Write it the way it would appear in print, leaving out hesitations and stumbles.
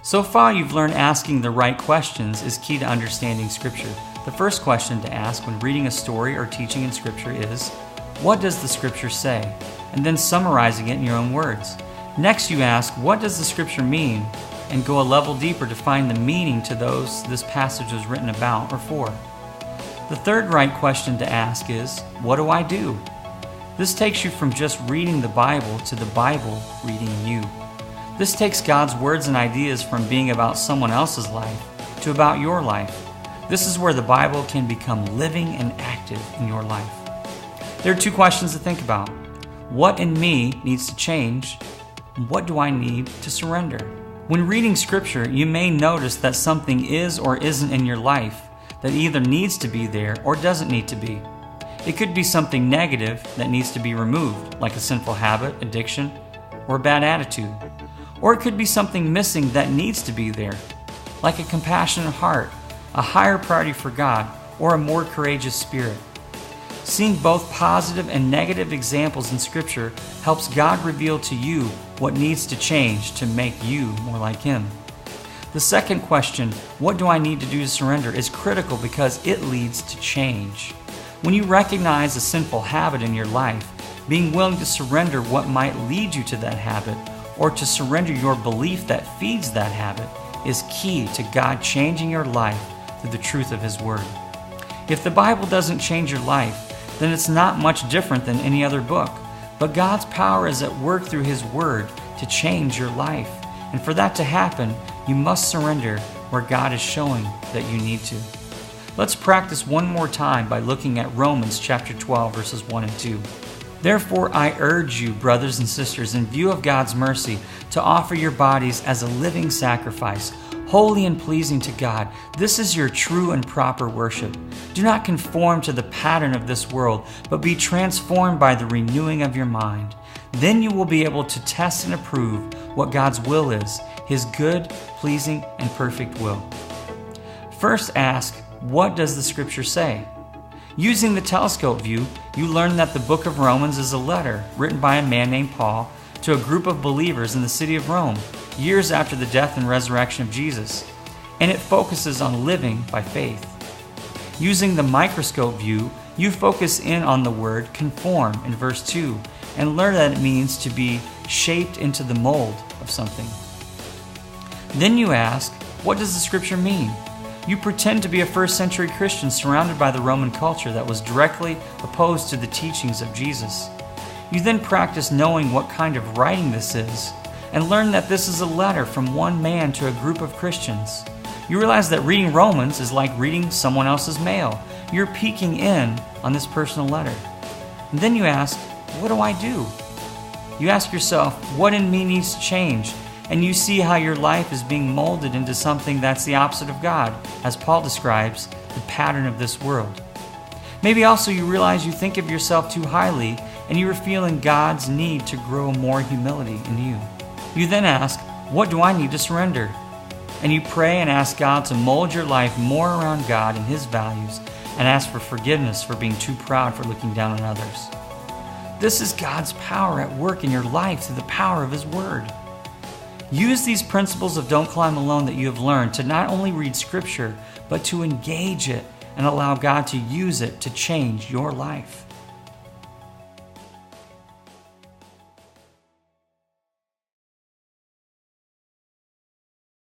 So far, you've learned asking the right questions is key to understanding Scripture. The first question to ask when reading a story or teaching in Scripture is, what does the Scripture say? And then summarizing it in your own words. Next, you ask, what does the Scripture mean? And go a level deeper to find the meaning to those this passage was written about or for. The third right question to ask is, what do I do? This takes you from just reading the Bible to the Bible reading you. This takes God's words and ideas from being about someone else's life to about your life. This is where the Bible can become living and active in your life. There are two questions to think about. What in me needs to change? And what do I need to surrender? When reading Scripture, you may notice that something is or isn't in your life that either needs to be there or doesn't need to be. It could be something negative that needs to be removed, like a sinful habit, addiction, or a bad attitude. Or it could be something missing that needs to be there, like a compassionate heart, a higher priority for God, or a more courageous spirit. Seeing both positive and negative examples in Scripture helps God reveal to you what needs to change to make you more like Him. The second question, what do I need to do to surrender, is critical because it leads to change. When you recognize a sinful habit in your life, being willing to surrender what might lead you to that habit, or to surrender your belief that feeds that habit, is key to God changing your life through the truth of His Word. If the Bible doesn't change your life, then it's not much different than any other book. But God's power is at work through His Word to change your life. And for that to happen, you must surrender where God is showing that you need to. Let's practice one more time by looking at Romans chapter 12, verses 1 and 2. Therefore, I urge you, brothers and sisters, in view of God's mercy, to offer your bodies as a living sacrifice, holy and pleasing to God. This is your true and proper worship. Do not conform to the pattern of this world, but be transformed by the renewing of your mind. Then you will be able to test and approve what God's will is, His good, pleasing, and perfect will. First ask, what does the Scripture say? Using the telescope view, you learn that the book of Romans is a letter written by a man named Paul to a group of believers in the city of Rome, years after the death and resurrection of Jesus, and it focuses on living by faith. Using the microscope view, you focus in on the word conform in verse 2 and learn that it means to be shaped into the mold of something. Then you ask, what does the Scripture mean? You pretend to be a first-century Christian surrounded by the Roman culture that was directly opposed to the teachings of Jesus. You then practice knowing what kind of writing this is and learn that this is a letter from one man to a group of Christians. You realize that reading Romans is like reading someone else's mail. You're peeking in on this personal letter. And then you ask, what do I do? You ask yourself, what in me needs to change? And you see how your life is being molded into something that's the opposite of God, as Paul describes the pattern of this world. Maybe also you realize you think of yourself too highly and you are feeling God's need to grow more humility in you. You then ask, what do I need to surrender? And you pray and ask God to mold your life more around God and His values, and ask for forgiveness for being too proud for looking down on others. This is God's power at work in your life through the power of His Word. Use these principles of Don't Climb Alone that you have learned to not only read Scripture, but to engage it and allow God to use it to change your life.